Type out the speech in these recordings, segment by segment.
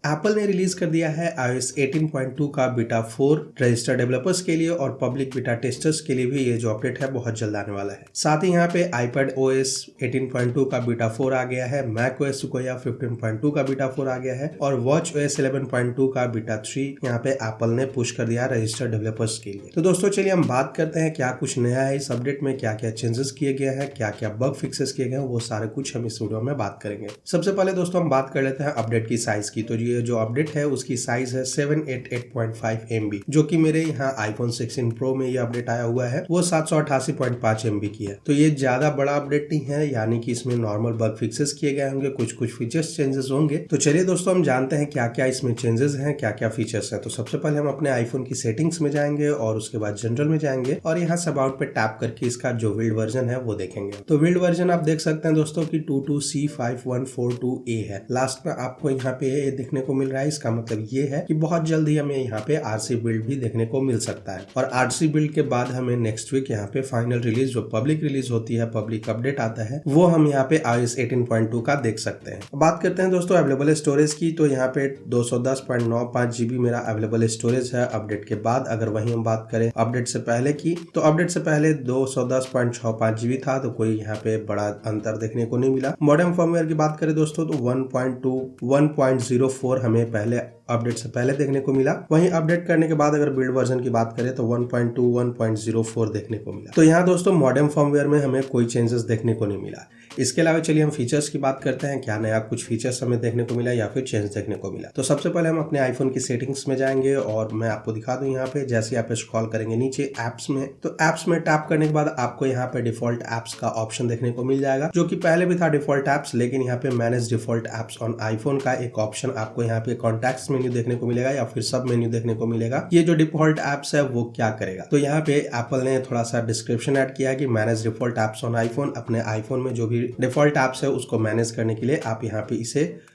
Apple ने release कर दिया है iOS 18.2 का बीटा 4 रजिस्टर्ड डेवलपर्स के लिए और पब्लिक बीटा टेस्टर्स के लिए भी ये जो अपडेट है बहुत जल्द आने वाला है। साथ ही यहाँ पे iPad OS 18.2 का बीटा 4 आ गया है, Mac OS Sequoia 15.2 का बीटा 4 आ गया है और Watch OS 11.2 का बीटा 3 यहाँ पे एप्पल ने पुश कर दिया रजिस्टर्ड डेवलपर्स के लिए। तो दोस्तों चलिए हम बात करते हैं क्या कुछ नया है इस अपडेट में, क्या क्या चेंजेस किए गए हैं, क्या क्या बग फिक्सेस किए गए हैं, वो सारे कुछ हम इस वीडियो में बात करेंगे। सबसे पहले दोस्तों हम बात कर लेते हैं अपडेट की साइज की। तो ये जो अपडेट है उसकी साइज है 788.5 MB, जो कि मेरे यहाँ iPhone 16 Pro में ये अपडेट आया हुआ है वो 788.5 MB की है। तो ये ज्यादा बड़ा अपडेट नहीं है, यानी कि इसमें नॉर्मल बग फिक्सेस किए गए होंगे, कुछ कुछ फीचर्स चेंजेस होंगे। तो चलिए दोस्तों हम जानते हैं क्या क्या इसमें चेंजेस हैं, क्या क्या फीचर्स हैं। तो सबसे पहले हम अपने आईफोन की सेटिंग्स में जाएंगे और उसके बाद जनरल में जाएंगे और यहाँ से अबाउट पे टैप करके इसका जो बिल्ड वर्जन है वो देखेंगे। तो बिल्ड वर्जन आप देख सकते हैं दोस्तों की 22C5142A है। लास्ट में आपको यहाँ पे ये देखने को मिल रहा है। इसका मतलब ये है कि बहुत जल्दी हमें यहाँ पे RC बिल्ड भी देखने को मिल सकता है और RC बिल्ड के बाद हमें नेक्स्ट वीक यहाँ पे फाइनल रिलीज जो पब्लिक रिलीज होती है, पब्लिक अपडेट आता है, वो हम यहाँ पे iOS 18.2 का देख सकते हैं। बात करते हैं दोस्तों अवेलेबल स्टोरेज की। तो यहाँ पे 210.95 GB मेरा अवेलेबल स्टोरेज है अपडेट के बाद। अगर वही हम बात करें अपडेट से पहले की, तो अपडेट से पहले 210.65 GB था, तो कोई यहाँ पे बड़ा अंतर देखने को नहीं मिला। मॉडेम फर्मवेयर की बात करें दोस्तों तो 1.04 हमें पहले अपडेट से पहले देखने को मिला। वहीं अपडेट करने के बाद अगर बिल्ड वर्जन की बात करें तो 1.04 देखने को मिला। तो यहाँ दोस्तों मॉडेम फर्मवेयर में हमें कोई चेंजेस देखने को नहीं मिला। इसके अलावा चलिए हम फीचर्स की बात करते हैं, क्या नया कुछ फीचर्स हमें देखने को मिला या फिर चेंज देखने को मिला। तो सबसे पहले हम अपने आईफोन की सेटिंग्स में जाएंगे और मैं आपको दिखा दूं यहाँ पे, जैसे आप स्क्रॉल करेंगे नीचे एप्स में, तो एप्स में टैप करने के बाद आपको यहाँ पे डिफॉल्ट एप्स का ऑप्शन देखने को मिल जाएगा, जो कि पहले भी था डिफॉल्ट एप्स, लेकिन यहाँ पे manage default apps on iPhone का एक ऑप्शन आपको यहाँ पे कॉन्टैक्ट्स मेन्यू देखने को मिलेगा या फिर सब मेन्यू देखने को मिलेगा। ये जो डिफॉल्ट एप्स है वो क्या करेगा, तो यहाँ पे एप्पल ने थोड़ा सा डिस्क्रिप्शन ऐड किया कि manage default apps on iPhone. अपने आईफोन में जो भी डिफॉल्ट एप्स है उसको मैनेज करने के लिए आप यहाँ पे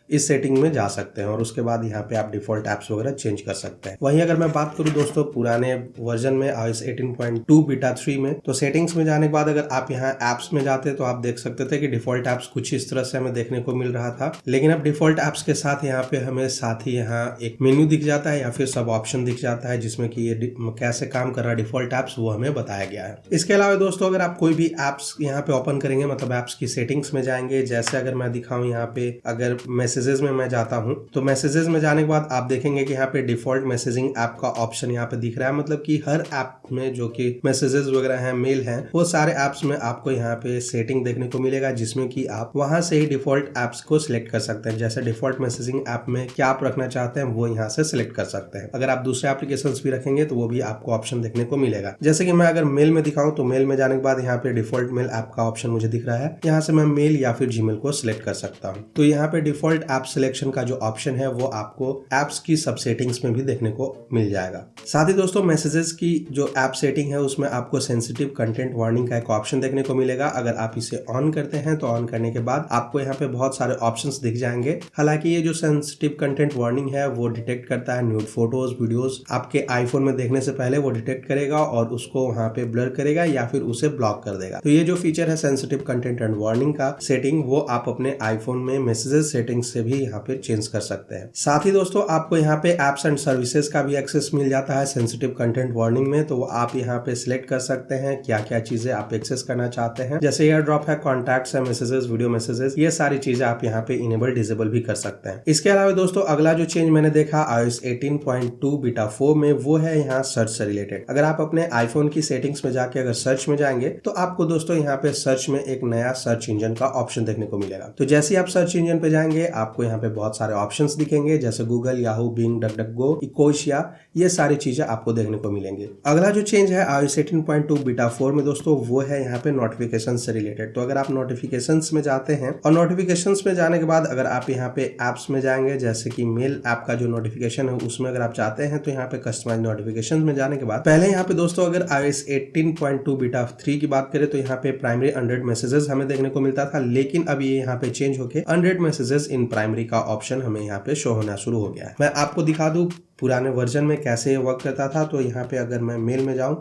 इस सेटिंग में जा सकते हैं और उसके बाद यहाँ पे आप डिफॉल्ट एप्स वगैरह चेंज कर सकते हैं। वहीं अगर मैं बात करूँ दोस्तों पुराने वर्जन में iOS 18.2 बीटा 3 में, तो सेटिंग्स में जाने के बाद अगर आप यहाँ एप्स में जाते तो आप देख सकते थे कि डिफॉल्ट एप्स कुछ इस तरह से हमें देखने को मिल रहा था, लेकिन अब डिफॉल्ट एप्स के साथ यहाँ पे हमें साथ ही यहाँ एक मेन्यू दिख जाता है या फिर सब ऑप्शन दिख जाता है, जिसमें कि ये कैसे काम कर रहा है डिफॉल्ट एप्स वो हमें बताया गया है। इसके अलावा दोस्तों अगर आप कोई भी एप्स यहाँ पे ओपन करेंगे, मतलब एप्स की सेटिंग्स में जाएंगे, जैसे अगर मैं दिखाऊं यहाँ पे अगर मैसेजेस में मैं जाता हूं, तो मैसेजेस में जाने के बाद आप देखेंगे कि यहाँ पे डिफॉल्ट मैसेजिंग ऐप का ऑप्शन यहाँ पे दिख रहा है। मतलब कि हर ऐप में जो कि मैसेजेस वगैरह हैं, मेल हैं, वो सारे ऐप्स में आपको यहाँ पे सेटिंग देखने को मिलेगा, जिसमें कि आप वहां से ही डिफॉल्ट ऐप्स को सिलेक्ट कर सकते हैं। जैसे डिफॉल्ट मैसेजिंग ऐप में क्या आप रखना चाहते हैं वो यहाँ से सिलेक्ट कर सकते हैं। अगर आप दूसरे एप्लीकेशंस भी रखेंगे तो वो भी आपको ऑप्शन देखने को मिलेगा। जैसे कि मैं अगर मेल में दिखाऊं तो मेल में जाने के बाद यहाँ पे डिफॉल्ट मेल ऐप का ऑप्शन मुझे दिख रहा है, यहाँ से मैं मेल या फिर जीमेल को सिलेक्ट कर सकता हूँ। तो यहाँ पे डिफॉल्ट ऐप सिलेक्शन का जो ऑप्शन है वो आपको एप्स की सब सेटिंग्स में भी देखने को मिल जाएगा। साथ ही दोस्तों मैसेजेस की जो ऐप सेटिंग है उसमें आपको सेंसिटिव कंटेंट वार्निंग का एक ऑप्शन देखने को मिलेगा। अगर आप इसे ऑन करते हैं तो ऑन करने के बाद आपको यहाँ पे बहुत सारे ऑप्शंस दिख जाएंगे। हालांकि ये जो सेंसिटिव कंटेंट वार्निंग है वो डिटेक्ट करता है न्यूड फोटोज वीडियोस, आपके आईफोन में देखने से पहले वो डिटेक्ट करेगा और उसको वहां पे ब्लर करेगा या फिर उसे ब्लॉक कर देगा। तो ये जो फीचर है सेंसिटिव कंटेंट एंड वार्निंग का सेटिंग, वो आप अपने आईफोन में मैसेजेस सेटिंग्स से भी यहाँ पे चेंज कर सकते हैं। साथ ही दोस्तों आपको यहाँ पे एप्स एंड सर्विसेज का भी एक्सेस मिल जाता है सेंसिटिव कंटेंट वार्निंग में, तो आप यहाँ पे सिलेक्ट कर सकते हैं क्या क्या चीजें आप एक्सेस करना चाहते हैं। जैसे एयर ड्रॉप है, कॉन्टैक्ट्स है, मैसेजेस, वीडियो मैसेजेस, ये सारी चीजें आप यहाँ पे इनेबल डिसेबल भी कर सकते हैं। इसके अलावा दोस्तों अगला जो चेंज मैंने देखा iOS 18.2 बीटा 4 में, वो है यहाँ सर्च से रिलेटेड। अगर आप अपने आईफोन की सेटिंग्स में जाके अगर सर्च में जाएंगे तो आपको दोस्तों यहाँ पे सर्च में एक नया सर्च इंजन का ऑप्शन देखने को मिलेगा। तो जैसे ही आप सर्च इंजन पे जाएंगे आपको यहाँ पे बहुत सारे ऑप्शंस दिखेंगे, जैसे गूगल, याहू, बिंग, डकडकगो, इकोशिया, ये सारी चीजें आपको देखने को मिलेंगे। अगला जो चेंज है iOS 18.2 बीटा 4 में दोस्तों, वो है यहाँ पे नोटिफिकेशन से रिलेटेड। तो अगर आप नोटिफिकेशंस में जाते हैं और नोटिफिकेशंस में जाने के बाद अगर आप यहाँ पे एप्स में जाएंगे, जैसे कि मेल ऐप का जो नोटिफिकेशन है उसमें अगर आप चाहते हैं तो यहाँ पे कस्टमाइज नोटिफिकेशन में जाने के बाद पहले यहाँ पे दोस्तों अगर iOS 18.2 बीटा 3 की बात करें तो यहाँ पे प्राइमरी 100 मैसेजेस हमें देखने को मिलता था, लेकिन अब ये यहाँ पे चेंज होके 100 मैसेजेस इन प्राइमरी का ऑप्शन हमें यहाँ पे शो होना शुरू हो गया है। मैं आपको दिखा दूं पुराने वर्जन में कैसे ये वर्क करता था। तो यहाँ पे अगर मैं मेल में जाऊं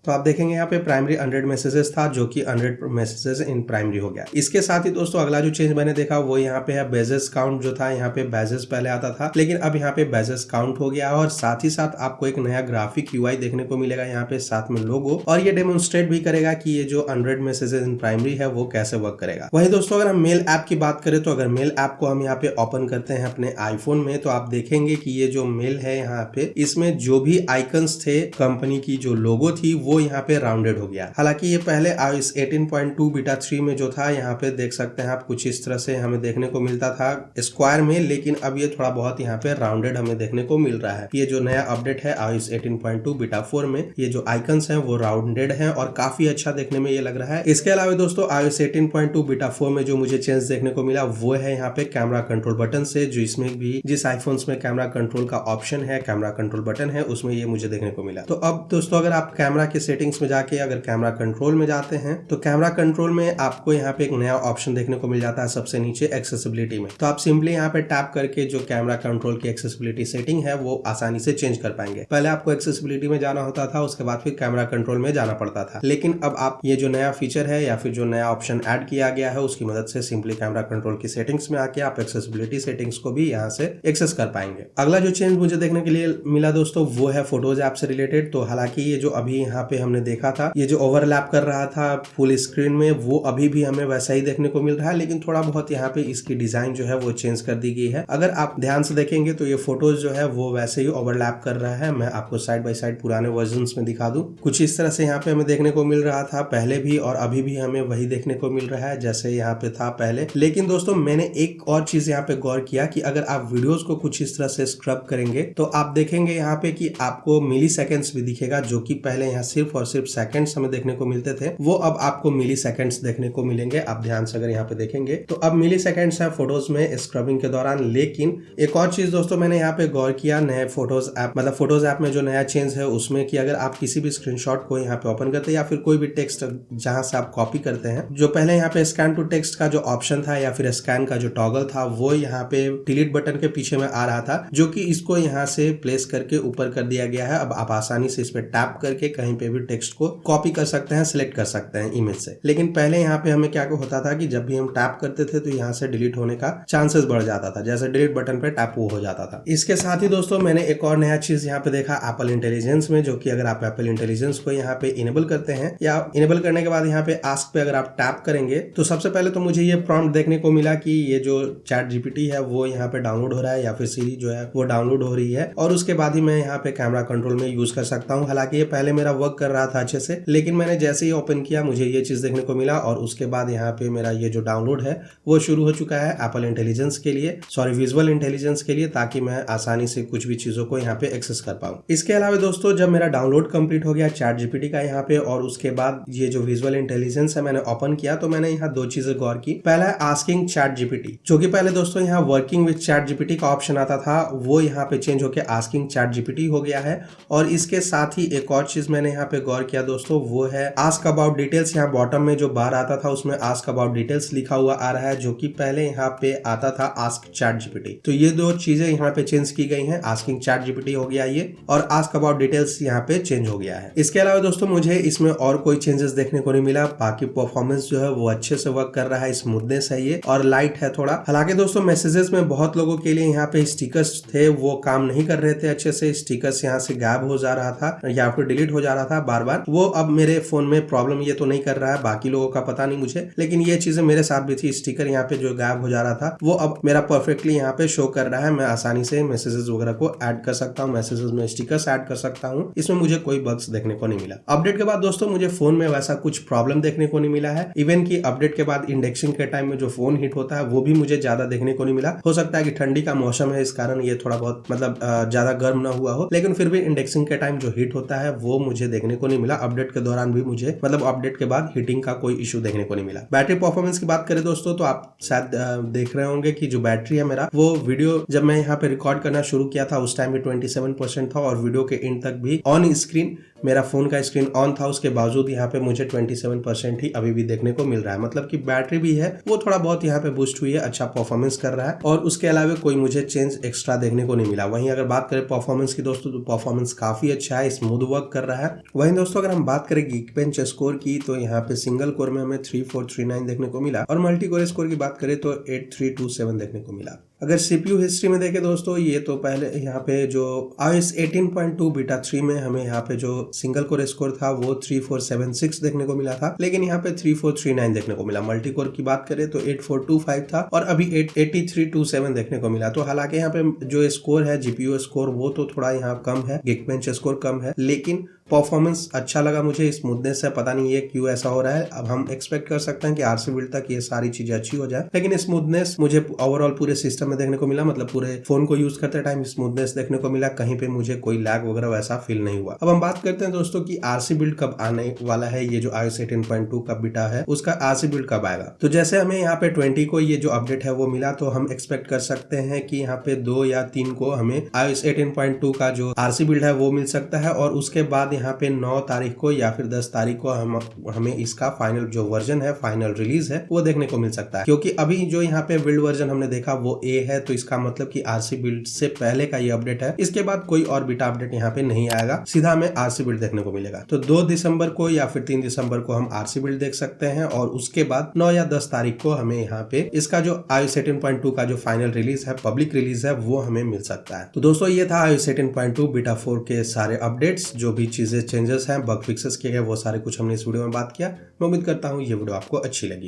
तो आप देखेंगे यहाँ पे प्राइमरी 100 मैसेजेस था जो कि 100 मैसेजेस इन प्राइमरी हो गया। इसके साथ ही दोस्तों अगला जो चेंज मैंने देखा वो यहाँ पे है बेजेस काउंट जो था, यहाँ पे बेजेस पहले आता था लेकिन अब यहाँ पे बेजेस काउंट हो गया और साथ ही साथ आपको एक नया ग्राफिक यूआई देखने को मिलेगा यहाँ पे साथ में लोगो, और ये डेमोन्स्ट्रेट भी करेगा कि ये जो 100 मैसेजेस इन प्राइमरी है वो कैसे वर्क करेगा। वही दोस्तों अगर हम मेल ऐप की बात करें तो अगर मेल ऐप को हम यहाँ पे ओपन करते हैं अपने आईफोन में तो आप देखेंगे कि ये जो मेल है यहाँ पे इसमें जो भी आइकन्स थे कंपनी की जो लोगो थी वो यहाँ पे राउंडेड हो गया। हालांकि ये पहले iOS 18.2 बीटा 3 में जो था यहाँ पे देख सकते हैं आप कुछ इस तरह से हमें देखने को मिलता था स्क्वायर में, लेकिन अब ये थोड़ा बहुत यहाँ पे राउंडेड हमें देखने को मिल रहा है। ये जो नया अपडेट है iOS 18.2 बीटा 4 में ये जो आइकन्स हैं वो राउंडेड हैं और काफी अच्छा देखने में ये लग रहा है। इसके अलावा दोस्तों iOS 18.2 बीटा 4 में जो मुझे चेंज देखने को मिला वो है यहाँ पे कैमरा कंट्रोल बटन से, जो इसमें भी जिस आईफोन्स में कैमरा कंट्रोल का ऑप्शन है, कैमरा कंट्रोल बटन है, उसमें ये मुझे देखने को मिला। तो अब दोस्तों अगर आप कैमरा के सेटिंग्स में जाके अगर कैमरा कंट्रोल में जाते हैं तो कैमरा कंट्रोल में आपको यहाँ पे एक नया ऑप्शन देखने को मिल जाता है सबसे नीचे एक्सेसिबिलिटी में। तो आप सिंपली यहाँ पे टैप करके जो कैमरा कंट्रोल की एक्सेसिबिलिटी सेटिंग है वो आसानी से चेंज कर पाएंगे। पहले आपको एक्सेसिबिलिटी में जाना होता था, उसके बाद फिर कैमरा कंट्रोल में जाना पड़ता था, लेकिन अब आप ये जो नया फीचर है या फिर जो नया ऑप्शन ऐड किया गया है उसकी मदद से सिंपली कैमरा कंट्रोल की सेटिंग्स में आके आप एक्सेसिबिलिटी सेटिंग्स को भी यहाँ से एक्सेस कर पाएंगे। अगला जो चेंज मुझे देखने के लिए मिला दोस्तों वो है फोटोज ऐप से रिलेटेड। तो हालांकि ये जो अभी यहाँ पे हमने देखा था ये जो ओवरलैप कर रहा था फुल स्क्रीन में वो अभी भी हमें वैसा ही देखने को मिल रहा है, लेकिन थोड़ा बहुत यहाँ पे इसकी डिजाइन जो है वो चेंज कर दी गई है। अगर आप ध्यान से देखेंगे तो ये फोटोज जो है वो वैसे ही ओवरलैप कर रहा है। मैं आपको साइड बाय साइड पुराने वर्जन्स में दिखा दूं, कुछ इस तरह से यहाँ पे हमें देखने को मिल रहा था पहले भी और अभी भी हमें वही देखने को मिल रहा है जैसे यहाँ पे था पहले। लेकिन दोस्तों मैंने एक और चीज यहाँ पे गौर किया कि अगर आप वीडियोस को कुछ इस तरह से स्क्रब करेंगे तो आप देखेंगे यहाँ पे कि आपको मिली सेकेंड्स भी दिखेगा, जो कि पहले यहाँ सिर्फ और सिर्फ सेकंड्स हमें देखने को मिलते थे वो अब आपको मिली सेकंड्स देखने को मिलेंगे। आप ध्यान से अगर यहाँ पे देखेंगे तो अब मिली सेकंड्स है फोटोज में स्क्रबिंग के दौरान। लेकिन एक और चीज दोस्तों मैंने यहाँ पे गौर किया नए फोटोज ऐप मतलब फोटोज ऐप में जो नया चेंज है उसमें कि अगर आप किसी भी स्क्रीनशॉट को यहाँ पे ओपन करते हैं या फिर कोई भी टेक्स्ट जहां से आप कॉपी करते हैं, जो पहले यहाँ पे स्कैन टू टेक्स्ट का जो ऑप्शन था या फिर स्कैन का जो टॉगल था वो यहाँ पे डिलीट बटन के पीछे में आ रहा था, जो कि इसको यहाँ से प्लेस करके ऊपर कर दिया गया है। अब आप आसानी से इस पे टैप करके कहीं पे भी टेक्स्ट को कॉपी कर सकते हैं, सिलेक्ट कर सकते हैं इमेज से। लेकिन पहले यहाँ पे हमें क्या होता था कि जब भी हम टैप करते थे तो यहाँ से डिलीट होने का चांसेस बढ़ जाता था, जैसे डिलीट बटन पे टैप वो हो जाता था। इसके साथ ही दोस्तों मैंने एक और नया चीज यहाँ पे देखा एप्पल इंटेलिजेंस में, जो कि अगर आप एप्पल इंटेलिजेंस को यहाँ पे इनेबल करते हैं या इनेबल करने के बाद यहाँ पे आस्क पे अगर आप टैप करेंगे तो सबसे पहले तो मुझे ये प्रॉम्प्ट देखने को मिला कि ये जो चैट जीपीटी है वो यहाँ पे डाउनलोड हो रहा है या फिर सीरी जो है वो डाउनलोड हो रही है, और उसके बाद ही मैं यहाँ पे कैमरा कंट्रोल में यूज कर सकता हूँ। हालांकि ये पहले मेरा वर्क कर रहा था अच्छे से, लेकिन मैंने जैसे ही ओपन किया मुझे ये चीज देखने को मिला और उसके बाद यहाँ पे मेरा ये जो डाउनलोड है वो शुरू हो चुका है एप्पल इंटेलिजेंस के लिए, विजुअल इंटेलिजेंस के लिए, ताकि मैं आसानी से कुछ भी चीजों को यहाँ पे एक्सेस कर पाऊँ। इसके अलावा दोस्तों जब मेरा डाउनलोड कंप्लीट हो गया चैट जीपीटी का यहाँ पे और उसके बाद ये जो विजुअल इंटेलिजेंस है मैंने ओपन किया तो मैंने यहाँ दो चीजें गौर की। पहला है आस्किंग चैट जीपीटी, जो कि पहले दोस्तों यहाँ वर्किंग विद चैट जीपीटी का ऑप्शन आता था वो यहाँ पे चेंज होकर आस्किंग चैट जीपीटी हो गया है। और इसके साथ ही एक और चीज मैंने यहाँ पे गौर किया दोस्तों वो है आस्क अबाउट डिटेल्स। यहाँ बॉटम में जो बार आता था उसमें आस्क अबाउट डिटेल्स लिखा हुआ आ रहा है, जो कि पहले यहाँ पे आता था आस्क चैट जीपीटी। तो ये दो चीजें यहाँ पे चेंज की गई हैं, आस्किंग चैट जीपीटी हो गया ये और आस्क अबाउट डिटेल्स यहाँ पे चेंज हो गया है। इसके अलावा दोस्तों मुझे इसमें और कोई चेंजेस देखने को नहीं मिला। बाकी परफॉर्मेंस जो है वो अच्छे से वर्क कर रहा है, स्मूथनेस है ये और लाइट है थोड़ा। हालांकि दोस्तों मैसेजेस में बहुत लोगों के लिए यहाँ पे स्टिकर्स थे वो काम नहीं कर रहे थे अच्छे से, स्टिकर्स यहाँ से गायब हो जा रहा था या फिर डिलीट हो जा रहा था बार बार। वो अब मेरे फोन में प्रॉब्लम ये तो नहीं कर रहा है, बाकी लोगों का पता नहीं मुझे, लेकिन ये चीजें मेरे साथ भी थी। स्टिकर यहाँ पे जो गायब हो जा रहा था वो अब मेरा परफेक्टली यहाँ पे शो कर रहा है। मैं आसानी से मैसेजेस वगैरह को ऐड कर सकता हूँ, मैसेजेस में स्टिकर्स ऐड कर सकता हूँ। इसमें मुझे कोई बग्स देखने को नहीं मिला। अपडेट के बाद दोस्तों मुझे फोन में वैसा कुछ प्रॉब्लम देखने को नहीं मिला है। इवन की अपडेट के बाद इंडेक्सिंग के टाइम में जो फोन हीट होता है वो भी मुझे ज्यादा देखने को नहीं मिला। हो सकता है कि ठंडी का मौसम है इस कारण ये थोड़ा बहुत मतलब ज्यादा गर्म ना हुआ हो, लेकिन फिर भी इंडेक्सिंग के टाइम जो हीट होता है वो मुझे देखने को नहीं मिला। अपडेट के दौरान भी मुझे मतलब अपडेट के बाद हीटिंग का कोई इशू देखने को नहीं मिला। बैटरी परफॉर्मेंस की बात करें दोस्तों तो आप शायद देख रहे होंगे कि जो बैटरी है मेरा वो वीडियो जब मैं यहाँ पे रिकॉर्ड करना शुरू किया था उस टाइम भी 27% था और वीडियो के एंड तक भी ऑन स्क्रीन मेरा फोन का स्क्रीन ऑन था, उसके बावजूद यहाँ पे मुझे 27% ही अभी भी देखने को मिल रहा है। मतलब कि बैटरी भी है वो थोड़ा बहुत यहाँ पे बूस्ट हुई है, अच्छा परफॉर्मेंस कर रहा है और उसके अलावा कोई मुझे चेंज एक्स्ट्रा देखने को नहीं मिला। वहीं अगर बात करें परफॉर्मेंस की दोस्तों तो परफॉर्मेंस काफी अच्छा है, स्मूथ वर्क कर रहा है वहीं दोस्तों अगर हम बात करें Geekbench स्कोर की तो यहाँ पे सिंगल कोर में हमें 3439 देखने को मिला और मल्टी कोर स्कोर की बात करें तो 8327 देखने को मिला। अगर CPU हिस्ट्री में देखें दोस्तों, ये तो पहले यहाँ पे जो iOS 18.2 बीटा 3 में हमें यहाँ पे जो सिंगल कोर स्कोर था वो 3476 देखने को मिला था, लेकिन यहाँ पे 3439 देखने को मिला। मल्टी कोर की बात करें तो 8425 था और अभी 8327 देखने को मिला। तो हालांकि यहाँ पे जो स्कोर है GPU स्कोर वो तो थोड़ा यहाँ कम है, Geekbench स्कोर कम है, लेकिन परफॉर्मेंस अच्छा लगा मुझे। स्मूथनेस है, पता नहीं ये क्यों ऐसा हो रहा है। अब हम एक्सपेक्ट कर सकते हैं कि RC बिल्ड तक ये सारी चीजें अच्छी हो जाए, लेकिन स्मूथनेस मुझे ओवरऑल पूरे सिस्टम में देखने को मिला, मतलब पूरे फोन को यूज करते टाइम स्मूथनेस देखने को मिला। कहीं पे मुझे कोई लैग वगैरह वैसा फील नहीं हुआ। अब हम बात करते हैं दोस्तों कि RC बिल्ड कब आने वाला है। ये जो iOS 18.2 का बीटा है उसका RC बिल्ड कब आएगा। तो जैसे हमें यहाँ पे 20 को ये जो अपडेट है वो मिला, तो हम एक्सपेक्ट कर सकते हैं कि यहाँ पे 2 या 3 को हमें iOS 18.2 का जो RC बिल्ड है वो मिल सकता है, और उसके बाद यहाँ पे 9 तारीख को या फिर 10 तारीख को हमें इसका फाइनल जो वर्जन है, फाइनल रिलीज है, वो देखने को मिल सकता है। क्योंकि अभी जो यहाँ पे बिल्ड वर्जन हमने देखा वो A है, तो इसका मतलब कि RC बिल्ड से पहले का ये अपडेट है। इसके बाद कोई और बीटा अपडेट यहाँ पे नहीं आएगा, सीधा हमें RC बिल्ड देखने को मिलेगा। तो 2 दिसंबर को या फिर 3 दिसंबर को हम RC बिल्ड देख सकते हैं, और उसके बाद 9 या 10 तारीख को हमें यहाँ पे इसका जो iOS 18.2 का जो फाइनल रिलीज है, पब्लिक रिलीज है, वो हमें मिल सकता है। तो दोस्तों ये था iOS 18.2 बीटा 4 के सारे अपडेट्स, जो भी चीजें चेंजेस हैं, बग फिक्सेस किए गए, वो सारे कुछ हमने इस वीडियो में बात किया। मैं उम्मीद करता हूँ ये वीडियो आपको अच्छी लगी।